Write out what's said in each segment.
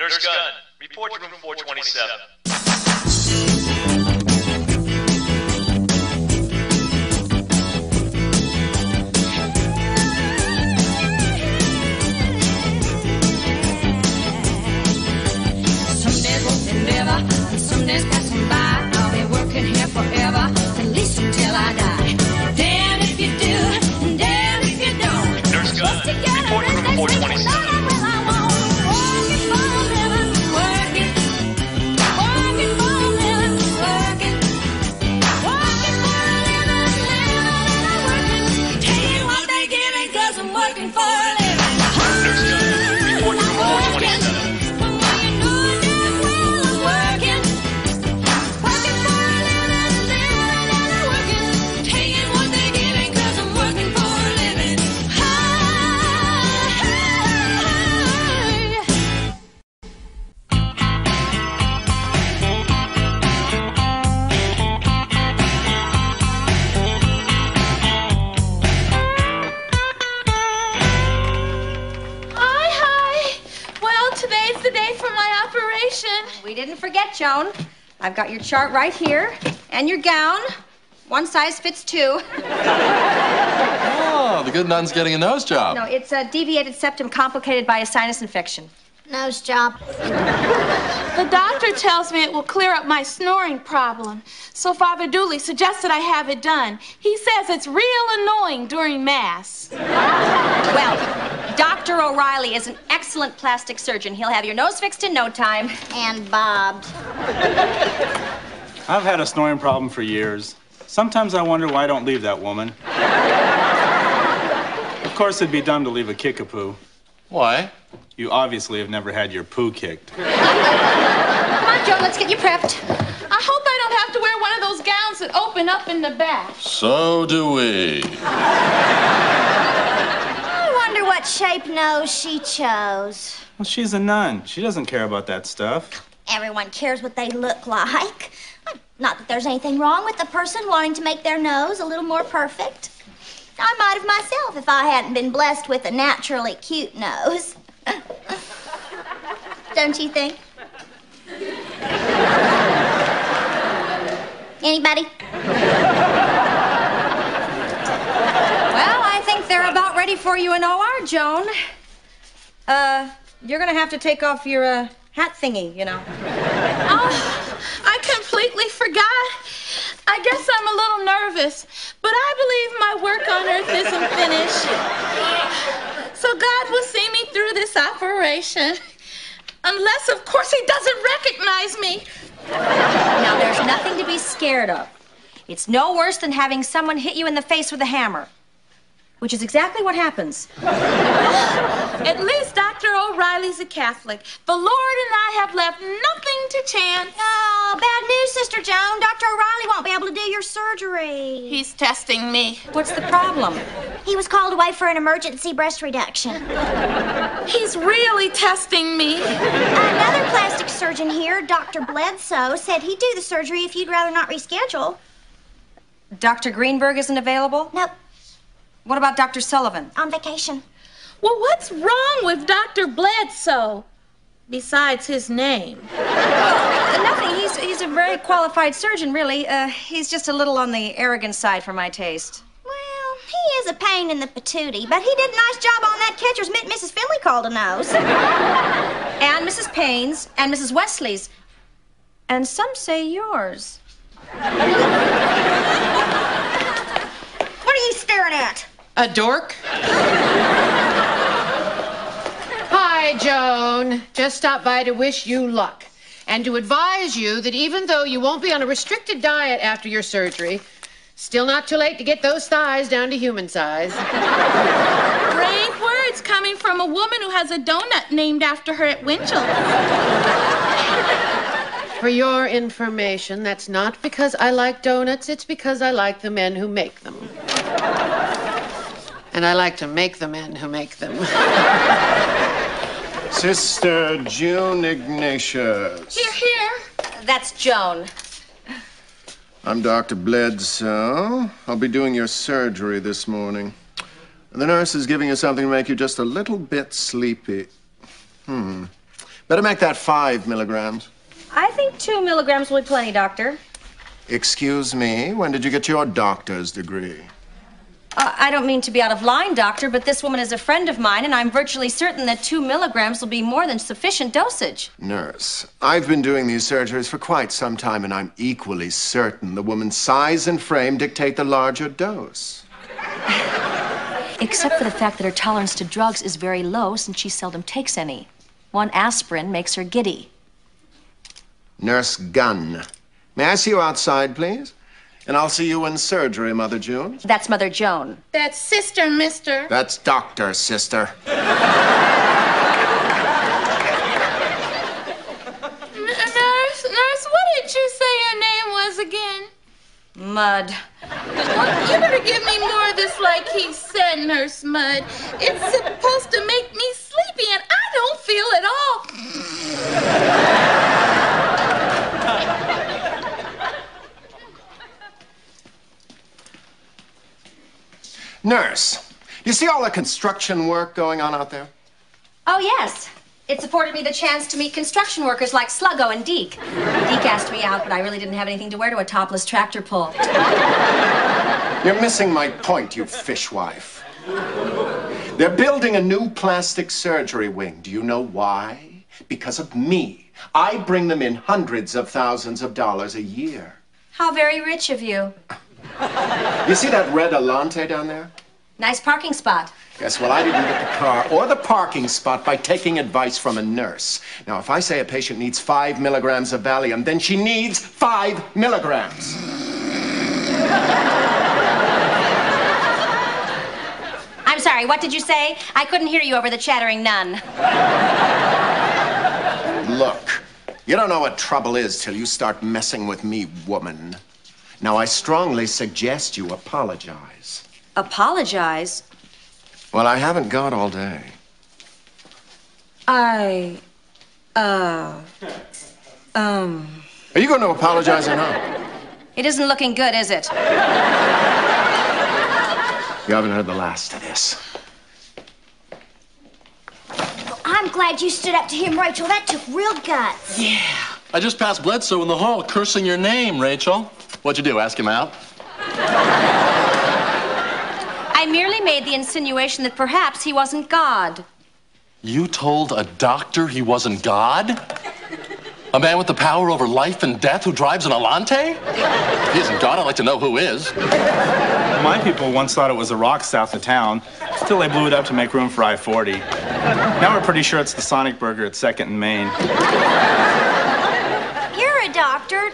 Nurse Gunn, report to room 427. Some days won't deliver, and some days passing by. I'll be working here forever, at least until I die. Damn if you do, and damn if you don't. Nurse Gunn, report to room 427. We didn't forget, Joan. I've got your chart right here, and your gown. One size fits two. Oh, the good nun's getting a nose job. No, it's a deviated septum complicated by a sinus infection. Nose job. The doctor tells me it will clear up my snoring problem. So Father Dooley suggested I have it done. He says it's real annoying during Mass. Well, Dr. O'Reilly is an excellent plastic surgeon. He'll have your nose fixed in no time. And bobbed. I've had a snoring problem for years. Sometimes I wonder why I don't leave that woman. Of course, it'd be dumb to leave a kickapoo. Why? You obviously have never had your poo kicked. Come on, Joan, let's get you prepped. I hope I don't have to wear one of those gowns that open up in the back. So do we. I wonder what shape nose she chose. Well, she's a nun. She doesn't care about that stuff. Everyone cares what they look like. Not that there's anything wrong with the person wanting to make their nose a little more perfect. I might have myself if I hadn't been blessed with a naturally cute nose. Don't you think? Anybody? Well, I think they're about ready for you in OR, Joan. You're gonna have to take off your, hat thingy, you know. Oh, I completely forgot. I guess I'm a little nervous, but I believe my work on earth isn't finished. So God will see me through this operation. Unless, of course, he doesn't recognize me. Now, there's nothing to be scared of. It's no worse than having someone hit you in the face with a hammer, which is exactly what happens. At least Dr. O'Reilly's a Catholic. The Lord and I have left nothing to chance. Oh, bad news, Sister Joan. Dr. O'Reilly won't be able to do your surgery. He's testing me. What's the problem? He was called away for an emergency breast reduction. He's really testing me. Another plastic surgeon here, Dr. Bledsoe, said he'd do the surgery if you'd rather not reschedule. Dr. Greenberg isn't available? Nope. What about Dr. Sullivan? On vacation. Well, what's wrong with Dr. Bledsoe? Besides his name. Nothing. He's a very qualified surgeon, really. He's just a little on the arrogant side for my taste. Well, he is a pain in the patootie, but he did a nice job on that catcher's mitt Mrs. Finley called a nose. And Mrs. Payne's, and Mrs. Wesley's, and some say yours. What are you staring at? A dork? Hi, Joan. Just stopped by to wish you luck and to advise you that even though you won't be on a restricted diet after your surgery, still not too late to get those thighs down to human size. Brave words coming from a woman who has a donut named after her at Winchell. For your information, that's not because I like donuts, it's because I like the men who make them. And I like to make the men who make them. Sister June Ignatius. Here. That's Joan. I'm Dr. Bledsoe. I'll be doing your surgery this morning. The nurse is giving you something to make you just a little bit sleepy. Better make that 5 milligrams. I think 2 milligrams will be plenty, Doctor. Excuse me, when did you get your doctor's degree? I don't mean to be out of line, Doctor, but this woman is a friend of mine, and I'm virtually certain that 2 milligrams will be more than sufficient dosage. Nurse, I've been doing these surgeries for quite some time, and I'm equally certain the woman's size and frame dictate the larger dose. Except for the fact that her tolerance to drugs is very low since she seldom takes any. 1 aspirin makes her giddy. Nurse Gunn, may I see you outside, please? And I'll see you in surgery, Mother June. That's Mother Joan. That's sister, mister. That's doctor, sister. Nurse, what did you say your name was again? Mud. Well, you better give me more of this like he said, Nurse Mud. It's supposed to make me sleepy, and I don't feel at all. Nurse, do you see all the construction work going on out there? Oh, yes. It's afforded me the chance to meet construction workers like Sluggo and Deke. Deke asked me out, but I really didn't have anything to wear to a topless tractor pull. You're missing my point, you fishwife. They're building a new plastic surgery wing. Do you know why? Because of me. I bring them in hundreds of thousands of dollars a year. How very rich of you. You see that red Alante down there? Nice parking spot. Yes, well, I didn't get the car or the parking spot by taking advice from a nurse. Now, if I say a patient needs 5 milligrams of Valium, then she needs 5 milligrams. I'm sorry, what did you say? I couldn't hear you over the chattering nun. Look, you don't know what trouble is till you start messing with me, woman. Now, I strongly suggest you apologize. Apologize? Well, I haven't got all day. Are you going to apologize or not? It isn't looking good, is it? You haven't heard the last of this. Well, I'm glad you stood up to him, Rachel. That took real guts. Yeah. I just passed Bledsoe in the hall cursing your name, Rachel. What'd you do, ask him out? I merely made the insinuation that perhaps he wasn't God. You told a doctor he wasn't God? A man with the power over life and death who drives an Alante? If he isn't God, I'd like to know who is. My people once thought it was a rock south of town, till they blew it up to make room for I-40. Now we're pretty sure it's the Sonic Burger at 2nd and Main. You're a doctor.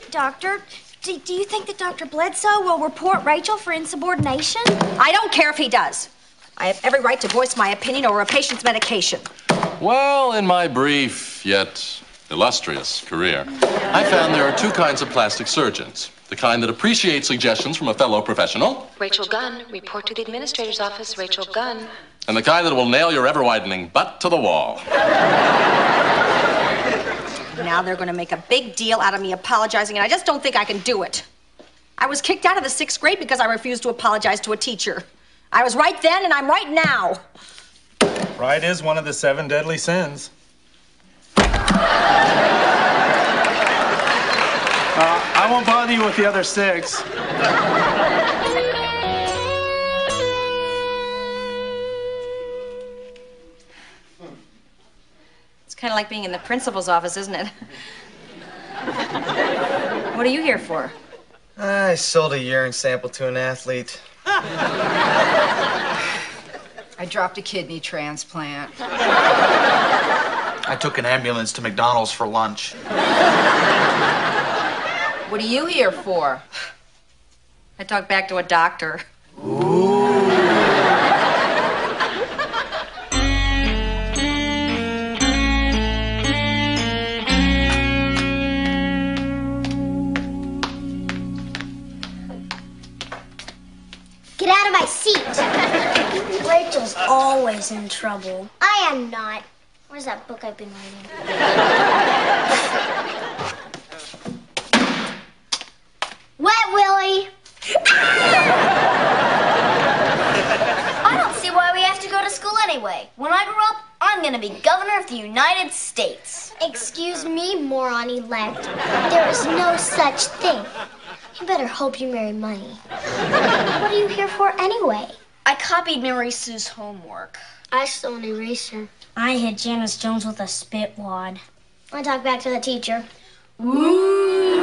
Doctor, do you think that Dr. Bledsoe will report Rachel for insubordination? I don't care if he does. I have every right to voice my opinion over a patient's medication. Well, in my brief yet illustrious career, I found there are 2 kinds of plastic surgeons. The kind that appreciate suggestions from a fellow professional. Rachel Gunn, report to the administrator's office, Rachel Gunn. And the kind that will nail your ever-widening butt to the wall. Now they're going to make a big deal out of me apologizing, and I just don't think I can do it. I was kicked out of the 6th grade because I refused to apologize to a teacher. I was right then, and I'm right now. Pride is one of the 7 deadly sins. I won't bother you with the other 6. It's kind of like being in the principal's office, isn't it? What are you here for? I sold a urine sample to an athlete. I dropped a kidney transplant. I took an ambulance to McDonald's for lunch. What are you here for? I talked back to a doctor. Get out of my seat. Rachel's always in trouble. I am not. Where's that book I've been reading? Wet Willie. I don't see why we have to go to school anyway. When I grow up, I'm gonna be governor of the United States. Excuse me, moron-elect. There is no such thing. You better hope you marry money. What are you here for anyway? I copied Mary Sue's homework. I stole an eraser. I hit Janice Jones with a spit wad. I talked back to the teacher. Ooh.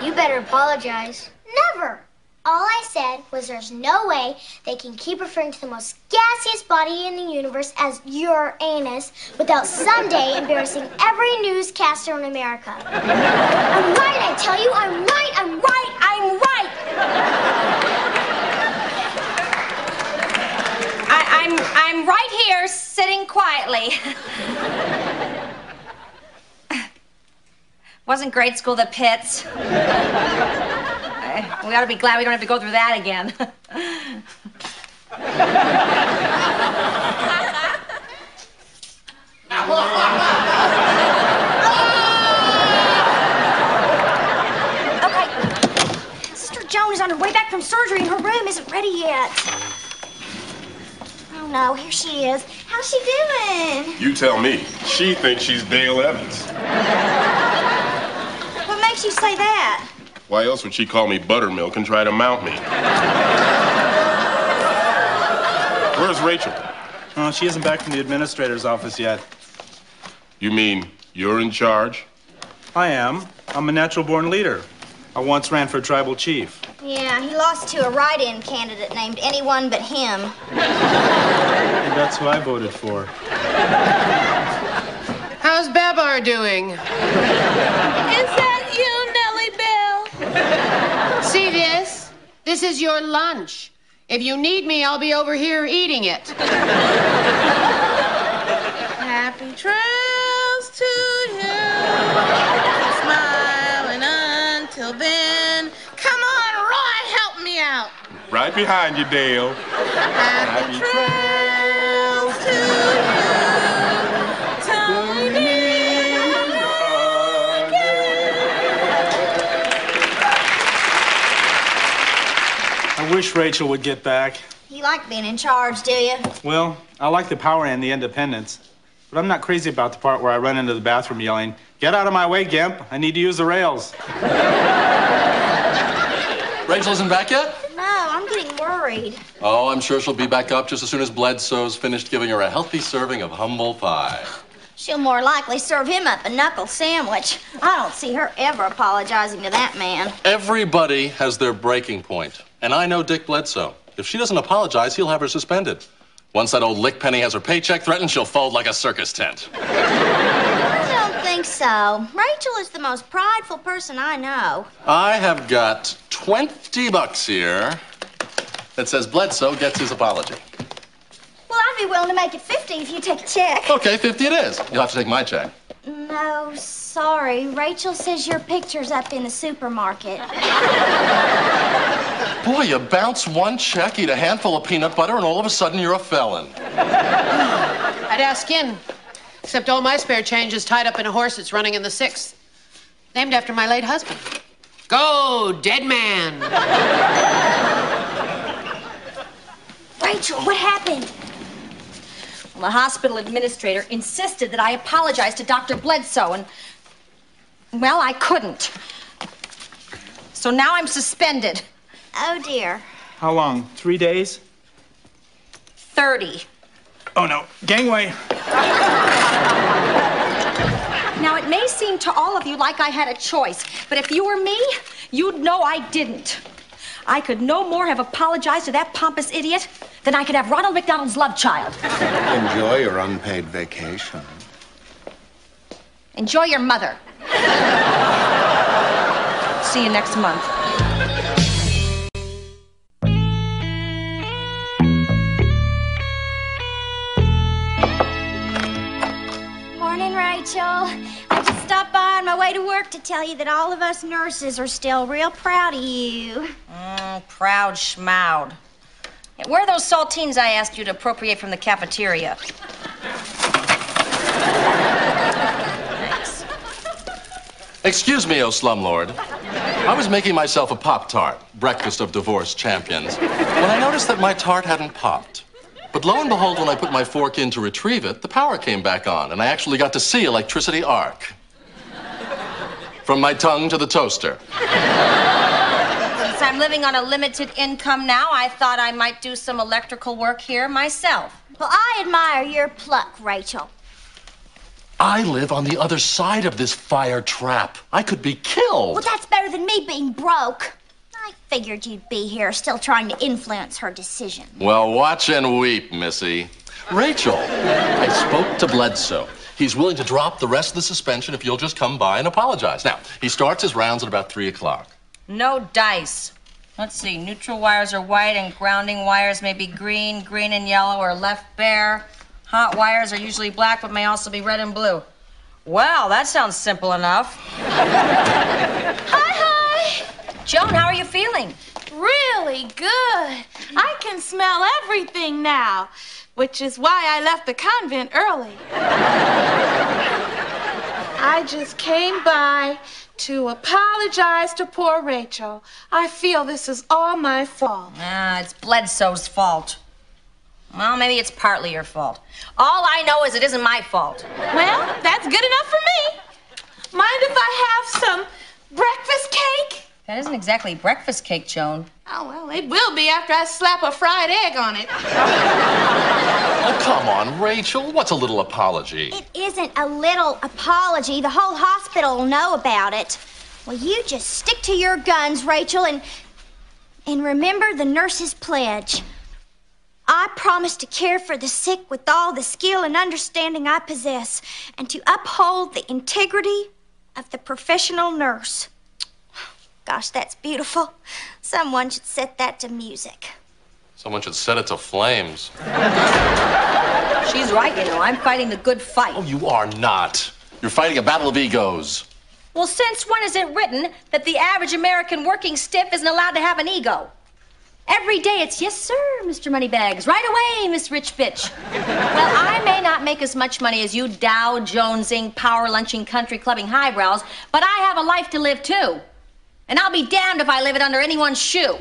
You better apologize. Never. All I said was there's no way they can keep referring to the most gaseous body in the universe as Uranus without someday embarrassing every newscaster in America. I'm right, I tell you, I'm right, I'm right, I'm right. I'm right here, sitting quietly. Wasn't grade school the pits? We ought to be glad we don't have to go through that again. Okay. Sister Joan is on her way back from surgery and her room isn't ready yet. Oh no, here she is. How's she doing? You tell me. She thinks she's Dale Evans. What makes you say that? Why else would she call me buttermilk and try to mount me? Where's Rachel? Oh, she isn't back from the administrator's office yet. You mean you're in charge? I am. I'm a natural-born leader. I once ran for tribal chief. Yeah, he lost to a write-in candidate named anyone but him. And that's who I voted for. How's Babar doing? Is that you, Nellie Bell? See this? This is your lunch. If you need me, I'll be over here eating it. Happy trails to you. Smiling until then. Come on, Roy, help me out. Right behind you, Dale. Happy trails to you. Tony. I wish Rachel would get back. You like being in charge, do you? Well, I like the power and the independence. But I'm not crazy about the part where I run into the bathroom yelling, "Get out of my way, Gimp. I need to use the rails." Rachel isn't back yet? No, I'm getting worried. Oh, I'm sure she'll be back up just as soon as Bledsoe's finished giving her a healthy serving of humble pie. She'll more likely serve him up a knuckle sandwich. I don't see her ever apologizing to that man. Everybody has their breaking point. And I know Dick Bledsoe. If she doesn't apologize, he'll have her suspended. Once that old lick penny has her paycheck threatened, she'll fold like a circus tent. I don't think so. Rachel is the most prideful person I know. I have got $20 here that says Bledsoe gets his apology. Well, I'd be willing to make it 50 if you take a check. Okay, 50 it is. You'll have to take my check. No, sorry. Rachel says your picture's up in the supermarket. Boy, you bounce one check, eat a handful of peanut butter, and all of a sudden you're a felon. I'd ask in. Except all my spare change is tied up in a horse that's running in the 6th. Named after my late husband. Go, dead man. Rachel, what happened? Well, the hospital administrator insisted that I apologize to Dr. Bledsoe, and, well, I couldn't. So now I'm suspended. Oh, dear. How long? 3 days? 30. Oh, no. Gangway. Now, it may seem to all of you like I had a choice, but if you were me, you'd know I didn't. I could no more have apologized to that pompous idiot than I could have Ronald McDonald's love child. Enjoy your unpaid vacation. Enjoy your mother. See you next month. Morning, Rachel. I just stopped by on my way to work to tell you that all of us nurses are still real proud of you. Proud schmoud. Yeah, where are those saltines I asked you to appropriate from the cafeteria? Thanks. Excuse me, oh slumlord. I was making myself a Pop-Tart, breakfast of divorce champions, when I noticed that my tart hadn't popped. But lo and behold, when I put my fork in to retrieve it, the power came back on, and I actually got to see electricity arc. From my tongue to the toaster. Since I'm living on a limited income now, I thought I might do some electrical work here myself. Well, I admire your pluck, Rachel. I live on the other side of this fire trap. I could be killed. Well, that's better than me being broke. I figured you'd be here still trying to influence her decision. Well, watch and weep, Missy. Rachel, I spoke to Bledsoe. He's willing to drop the rest of the suspension if you'll just come by and apologize. Now, he starts his rounds at about 3 o'clock. No dice. Let's see, neutral wires are white and grounding wires may be green, green and yellow, or left bare. Hot wires are usually black, but may also be red and blue. Well, that sounds simple enough. Hi. Joan, how are you feeling? Really good. I can smell everything now, which is why I left the convent early. I just came by to apologize to poor Rachel. I feel this is all my fault. It's Bledsoe's fault. Well, maybe it's partly your fault. All I know is it isn't my fault. Well, that's good enough for me. Mind if I have some breakfast cake? That isn't exactly breakfast cake, Joan. Oh, well, it will be after I slap a fried egg on it. Oh, come on, Rachel. What's a little apology? It isn't a little apology. The whole hospital will know about it. Well, you just stick to your guns, Rachel, and remember the nurse's pledge. I promise to care for the sick with all the skill and understanding I possess, and to uphold the integrity of the professional nurse. Gosh, that's beautiful. Someone should set that to music. Someone should set it to flames. She's right, you know. I'm fighting the good fight. Oh, you are not. You're fighting a battle of egos. Well, since when is it written that the average American working stiff isn't allowed to have an ego? Every day it's, yes, sir, Mr. Moneybags. Right away, Miss Rich Bitch. Well, I may not make as much money as you Dow Jonesing, power lunching, country clubbing highbrows, but I have a life to live, too. And I'll be damned if I live it under anyone's shoe.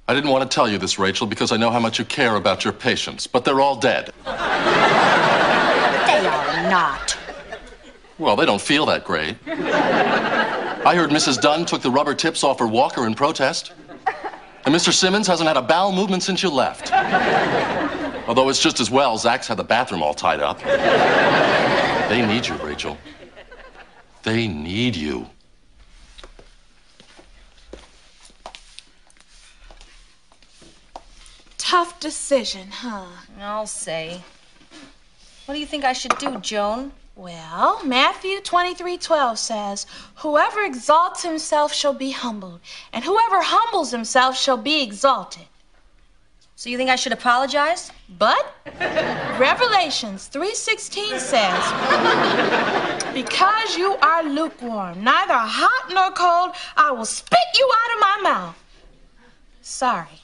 I didn't want to tell you this, Rachel, because I know how much you care about your patients, but they're all dead. They are not. Well, they don't feel that great. I heard Mrs. Dunn took the rubber tips off her walker in protest. And Mr. Simmons hasn't had a bowel movement since you left. Although it's just as well Zac's had the bathroom all tied up. They need you, Rachel. They need you. Tough decision, huh? I'll say. What do you think I should do, Joan? Well, Matthew 23:12 says, whoever exalts himself shall be humbled, and whoever humbles himself shall be exalted. So you think I should apologize? But Revelations 3:16 says, because you are lukewarm, neither hot nor cold, I will spit you out of my mouth. Sorry.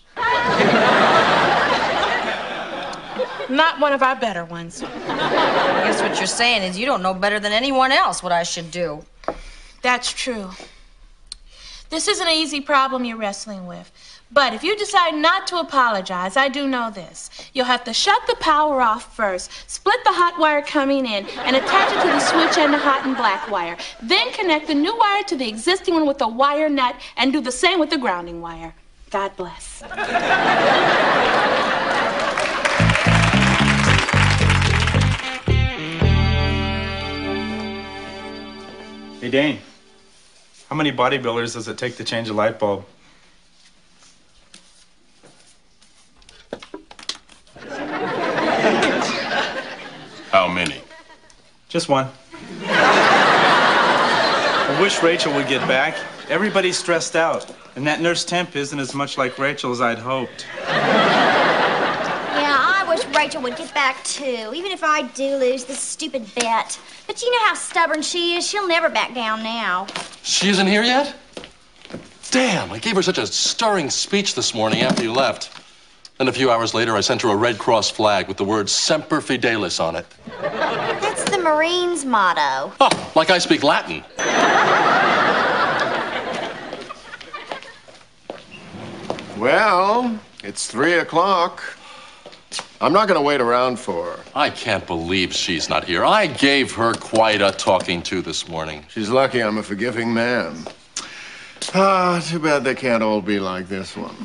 Not one of our better ones. I guess what you're saying is you don't know better than anyone else what I should do. That's true. This isn't an easy problem you're wrestling with. But if you decide not to apologize, I do know this. You'll have to shut the power off first, split the hot wire coming in, and attach it to the switch and the hot and black wire. Then connect the new wire to the existing one with a wire nut, and do the same with the grounding wire. God bless. Hey, Dane, how many bodybuilders does it take to change a light bulb? How many? Just one. I wish Rachel would get back. Everybody's stressed out, and that nurse temp isn't as much like Rachel as I'd hoped. Yeah, I wish Rachel would get back, too, even if I do lose this stupid bet. But you know how stubborn she is. She'll never back down now. She isn't here yet? Damn, I gave her such a stirring speech this morning after you left. Then a few hours later, I sent her a Red Cross flag with the words Semper Fidelis on it. That's the Marines' motto. Oh, like I speak Latin. Well, it's 3 o'clock. I'm not going to wait around for her. I can't believe she's not here. I gave her quite a talking to this morning. She's lucky I'm a forgiving man. Ah, too bad they can't all be like this one.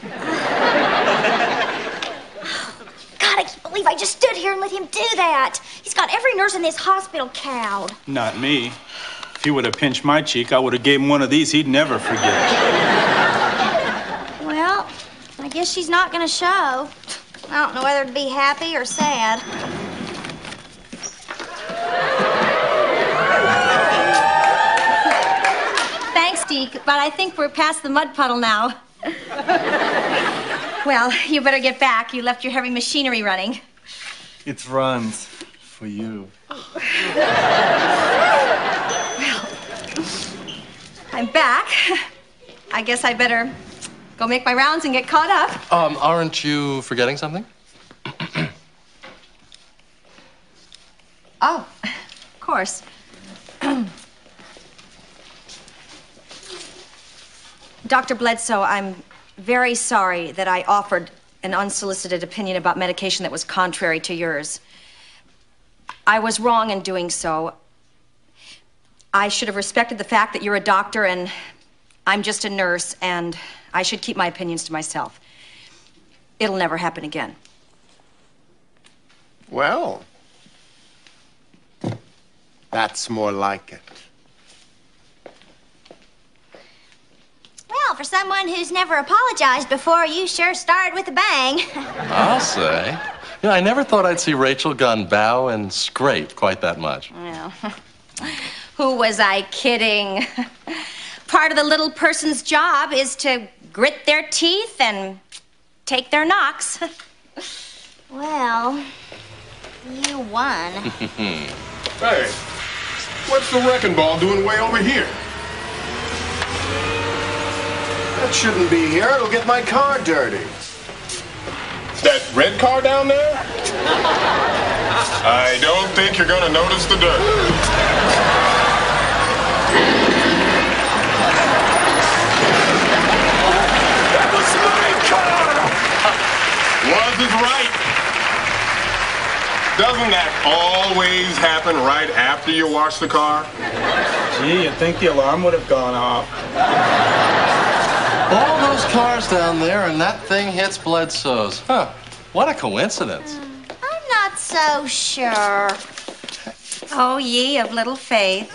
God, I can't believe I just stood here and let him do that. He's got every nurse in this hospital cowed. Not me. If he would have pinched my cheek, I would have gave him one of these he'd never forget. Well, I guess she's not going to show. I don't know whether to be happy or sad. Thanks, Deke, but I think we're past the mud puddle now. Well, you better get back. You left your heavy machinery running. It's runs for you. Well, I'm back. I guess I better go make my rounds and get caught up. Aren't you forgetting something? Oh, of course. Dr. Bledsoe, I'm very sorry that I offered an unsolicited opinion about medication that was contrary to yours. I was wrong in doing so. I should have respected the fact that you're a doctor and I'm just a nurse, and I should keep my opinions to myself. It'll never happen again. Well, that's more like it. Well, for someone who's never apologized before, you sure started with a bang. I'll say. Yeah, I never thought I'd see Rachel Gunn bow and scrape quite that much. Well, who was I kidding? Part of the little person's job is to grit their teeth and take their knocks. Well, you won. Hey, what's the wrecking ball doing way over here? That shouldn't be here. It'll get my car dirty. That red car down there? I don't think you're gonna notice the dirt. That was my car! Wasn't right. Doesn't that always happen right after you wash the car? Gee, you'd think the alarm would have gone off. All those cars down there, and that thing hits Bledsoe's. Huh. What a coincidence. I'm not so sure. Oh, ye of little faith.